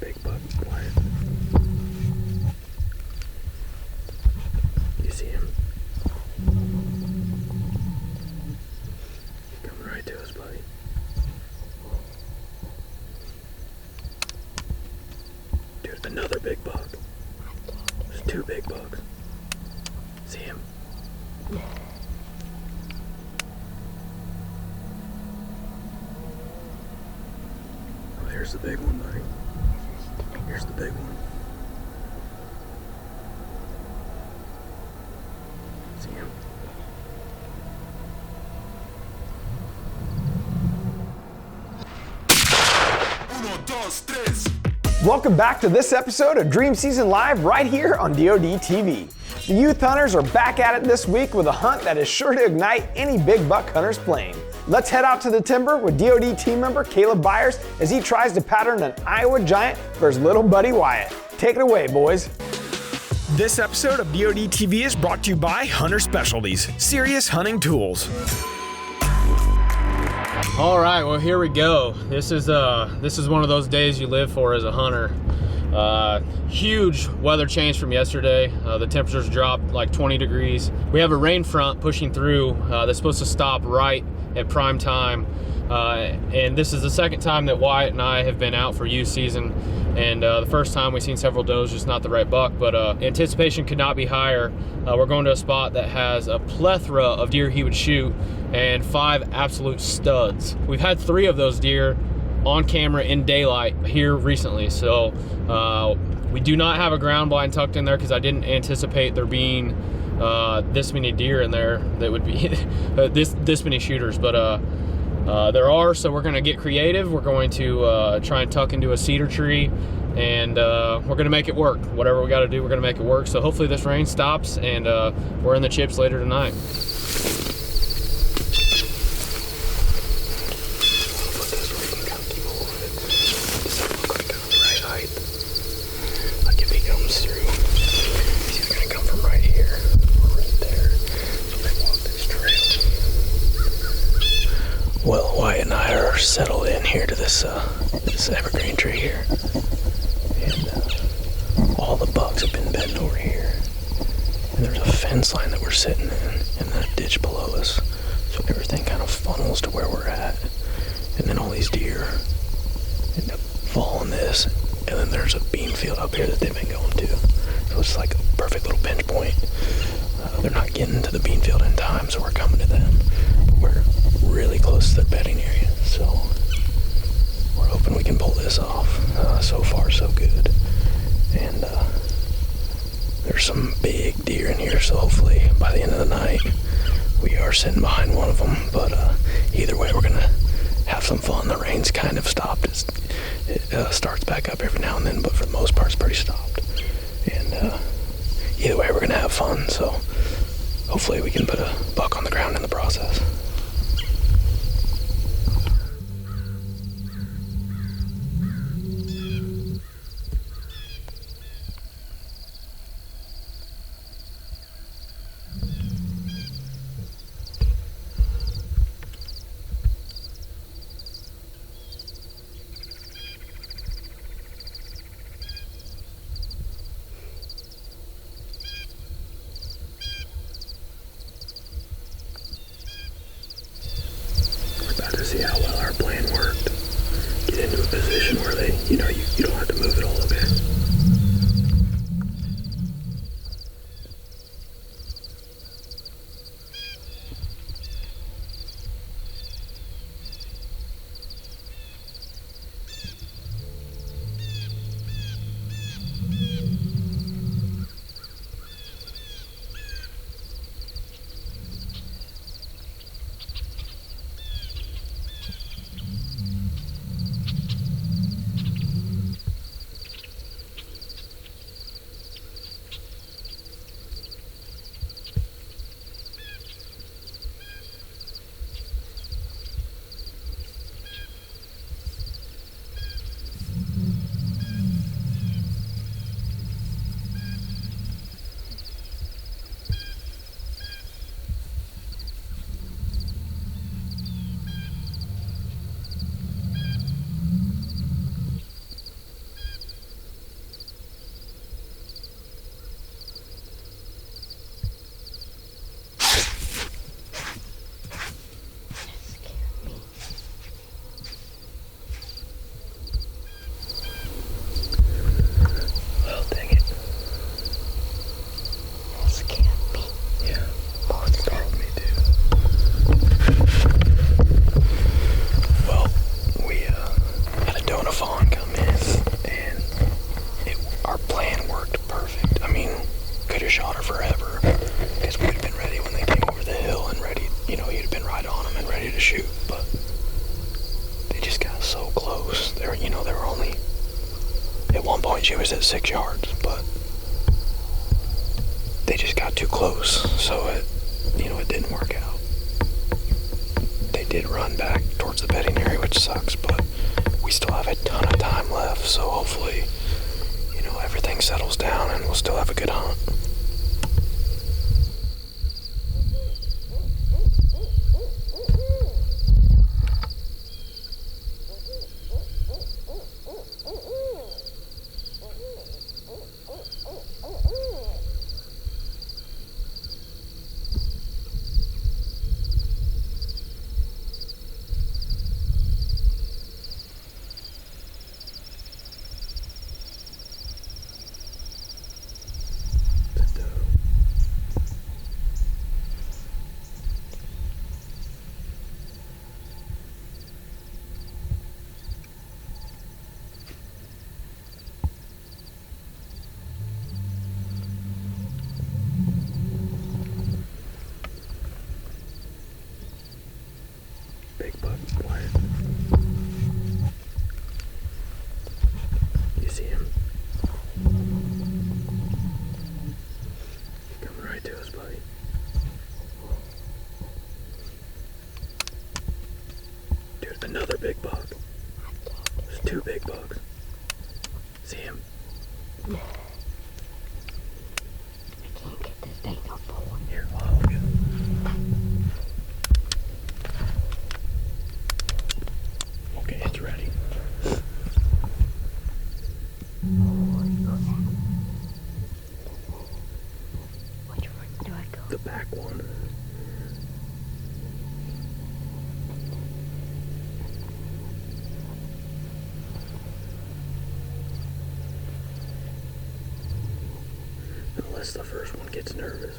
big buck, Wyatt. You see him? Coming right to us, buddy. Dude, another big buck. There's 2 big bucks. See him? Oh, here's the big one, buddy. Here's the big one. See him? Welcome back to this episode of Dream Season Live right here on DoD TV. The youth hunters are back at it this week with a hunt that is sure to ignite any big buck hunter's flame. Let's head out to the timber with DoD team member Caleb Byers as he tries to pattern an Iowa giant for his little buddy Wyatt. Take it away, boys. This episode of DoD TV is brought to you by Hunter Specialties, serious hunting tools. All right, well, here we go. This is one of those days you live for as a hunter. Huge weather change from yesterday. The temperatures dropped like 20 degrees. We have a rain front pushing through that's supposed to stop right at prime time. And this is the second time that Wyatt and I have been out for youth season. And the first time we've seen several does, just not the right buck, but anticipation could not be higher. We're going to a spot that has a plethora of deer he would shoot and 5 absolute studs. We've had 3 of those deer on camera in daylight here recently. So we do not have a ground blind tucked in there because I didn't anticipate there being this many deer in there that would be this many shooters, but there are, so we're going to get creative. We're going to try and tuck into a cedar tree, and we're going to make it work. Whatever we got to do, we're going to make it work. So hopefully this rain stops, and we're in the chips later tonight. Well, Wyatt and I are settled in here to this evergreen tree here, and all the bucks have been bedding over here, and there's a fence line that we're sitting in, and then a ditch below us, so everything kind of funnels to where we're at, and then all these deer end up following this, and then there's a bean field up here that they've been going to, so it's like a perfect little pinch point. They're not getting to the bean field in time, so we're coming to them. We're really close to their bedding area, so we're hoping we can pull this off. So far, so good. And there's some big deer in here, so hopefully by the end of the night we are sitting behind one of them. But either way, we're gonna have some fun. The rain's kind of stopped. It starts back up every now and then, but for the most part it's pretty stopped. And either way, we're gonna have fun, so hopefully we can put a buck on the ground in the process. See how well our plan worked. Get into a position where you don't have to move it all, okay? At one point she was at 6 yards, but they just got too close, so it didn't work out. They did run back towards the bedding area, which sucks, but we still have a ton of time left, so hopefully, everything settles down and we'll still have a good hunt. Big buck, Wyatt. You see him? Coming right to us, buddy. Dude, another big buck. There's 2 big bucks. See him? I can't get this thing up pulling. Here, I'll help you. Okay, it's ready. Which one do I go? The back one. Unless the first one gets nervous.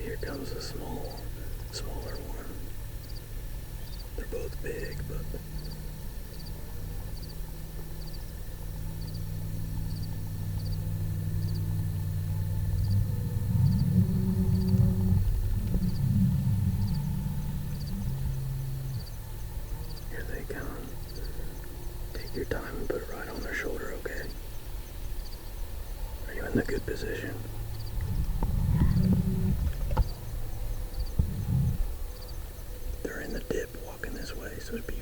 Here comes a smaller one. They're both big, but here they come. Take your time and put it right on their shoulder, okay? Are you in the good position? They're in the dip walking this way, so it'd be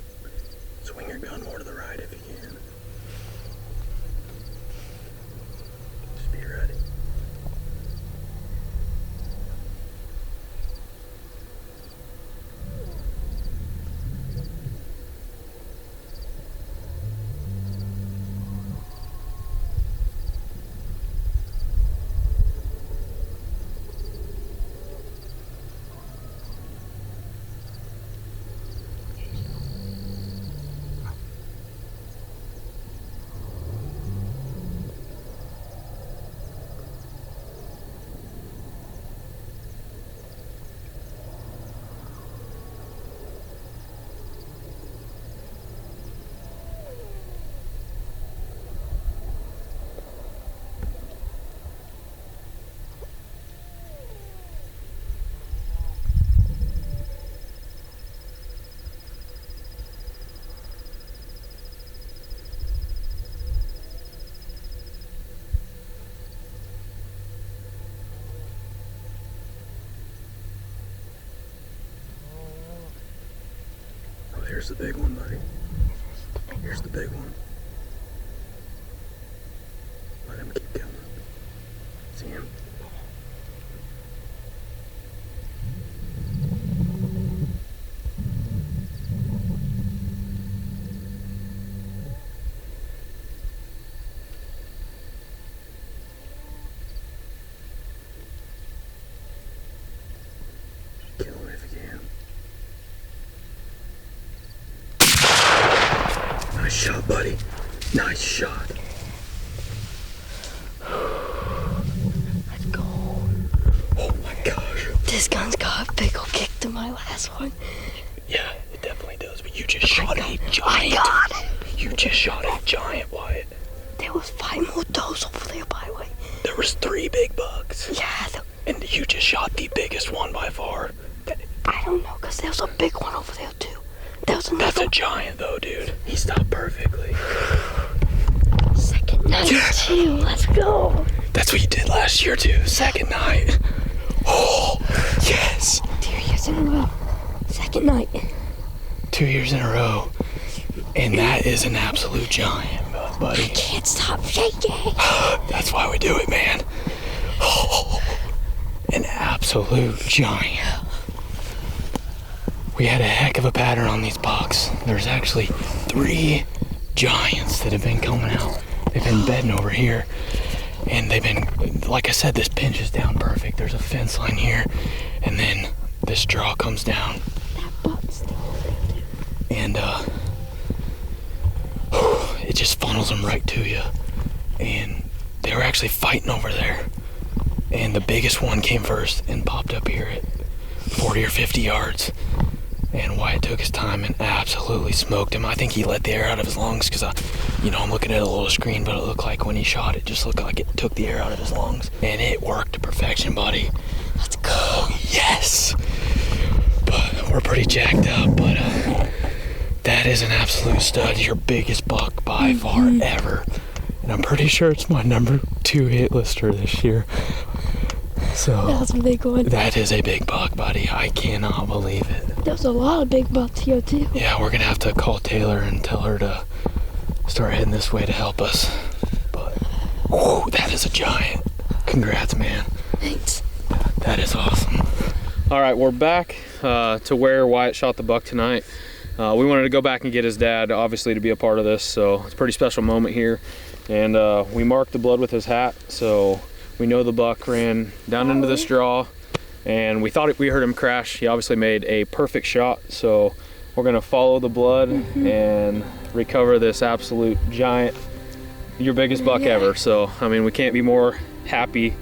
Here's the big one, buddy. Here's the big one. Let him keep coming. See him? Kill him if you can. Nice shot, buddy. Nice shot. Let's go. Oh my gosh. This gun's got a big old kick to my last one. Yeah, it definitely does. But you just shot a giant. I got it. You just shot a giant, Wyatt. There was 5 more does over there, by the way. There was 3 big bucks. Yeah, And you just shot the biggest one by far. I don't know, because there's a big one over there, too. There's another That's a giant, though, dude. He stopped perfectly. second night, too. Let's go. That's what you did last year, too. Second night. Oh, yes. 2 years in a row. Second night. 2 years in a row. And that is an absolute giant, buddy. Can't stop shaking. That's why we do it, man. Oh, an absolute giant. We had a heck of a pattern on these bucks. There's actually 3 giants that have been coming out. They've been bedding over here. And they've been, like I said, this pinch is down perfect. There's a fence line here. And then this draw comes down. That butt's still there, too. And it just funnels them right to you. And they were actually fighting over there. And the biggest one came first and popped up here at 40 or 50 yards. And Wyatt took his time and absolutely smoked him. I think he let the air out of his lungs because, I'm looking at a little screen, but it looked like when he shot, it just looked like it took the air out of his lungs. And it worked to perfection, buddy. Let's go. Oh, yes. But we're pretty jacked up, but that is an absolute stud. Your biggest buck by far ever. And I'm pretty sure it's my number 2 hit lister this year. So That was a big one. that is a big buck, buddy. I cannot believe it. There's a lot of big bucks here, too. Yeah, we're gonna have to call Taylor and tell her to start heading this way to help us. But whew, that is a giant. Congrats, man. Thanks. That is awesome. All right, we're back to where Wyatt shot the buck tonight. We wanted to go back and get his dad, obviously, to be a part of this, so it's a pretty special moment here. And we marked the blood with his hat, so we know the buck ran down into this draw, and we thought we heard him crash. He obviously made a perfect shot, so we're gonna follow the blood and recover this absolute giant, your biggest buck ever. So, I mean, we can't be more happy.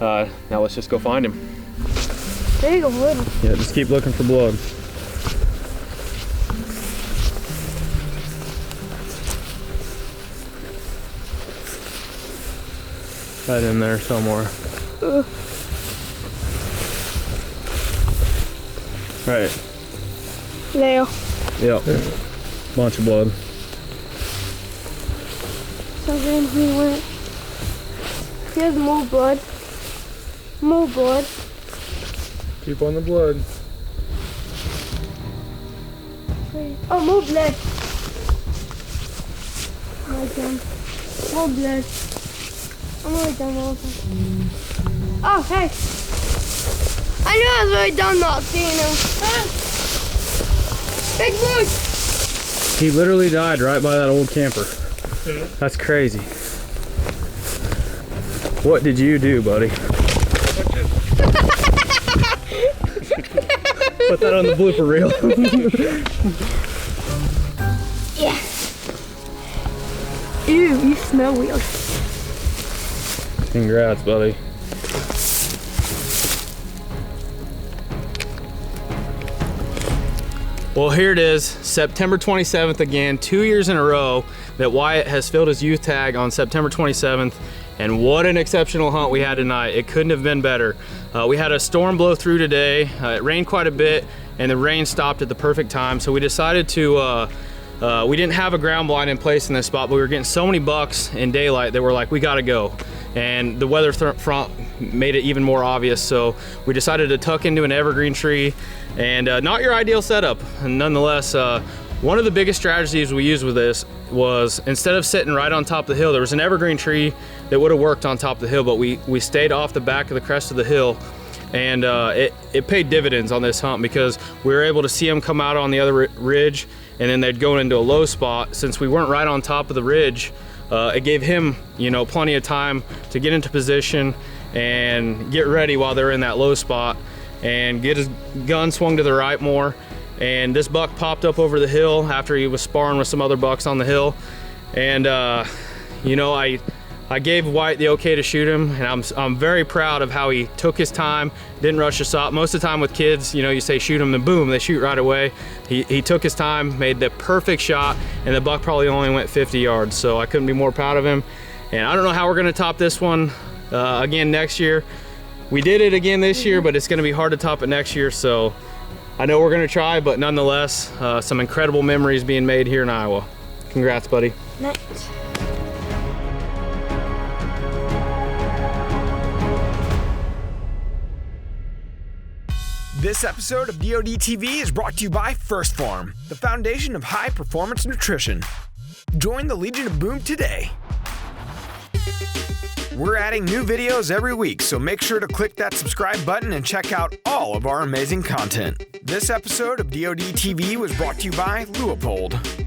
Now let's just go find him. There you go, little. Yeah, just keep looking for blood. Right in there somewhere. Right. There. Yep. Bunch of blood. So then he went. Here's more blood. More blood. Keep on the blood. Oh, more blood. Right done. More blood. I'm already done all of them. Oh, hey. I knew I was already done not seeing him. Ah. Big boy. He literally died right by that old camper. That's crazy. What did you do, buddy? Put that on the blooper reel. Yeah. Ew, you smell weird. Congrats, buddy. Well, here it is, September 27th again, 2 years in a row that Wyatt has filled his youth tag on September 27th. And what an exceptional hunt we had tonight. It couldn't have been better. We had a storm blow through today. It rained quite a bit, and the rain stopped at the perfect time. So we decided to, we didn't have a ground blind in place in this spot, but we were getting so many bucks in daylight that we're like, we gotta go. And the weather front made it even more obvious. So we decided to tuck into an evergreen tree, and not your ideal setup. And nonetheless, One of the biggest strategies we used with this was, instead of sitting right on top of the hill, there was an evergreen tree that would have worked on top of the hill, but we stayed off the back of the crest of the hill, and it paid dividends on this hunt because we were able to see them come out on the other ridge, and then they'd go into a low spot. Since we weren't right on top of the ridge, it gave him, you know, plenty of time to get into position and get ready while they're in that low spot and get his gun swung to the right more. And this buck popped up over the hill after he was sparring with some other bucks on the hill. And you know, I gave Wyatt the okay to shoot him, and I'm very proud of how he took his time, didn't rush the shot. Most of the time with kids, you know, you say shoot them and boom, they shoot right away. He took his time, made the perfect shot, and the buck probably only went 50 yards. So I couldn't be more proud of him. And I don't know how we're gonna top this one again next year. We did it again this year, but it's gonna be hard to top it next year. So I know we're gonna try, but nonetheless, some incredible memories being made here in Iowa. Congrats, buddy. Nice. This episode of DoD TV is brought to you by First Farm, the foundation of high performance nutrition. Join the Legion of Boom today. We're adding new videos every week, so make sure to click that subscribe button and check out all of our amazing content. This episode of DoD TV was brought to you by Leupold.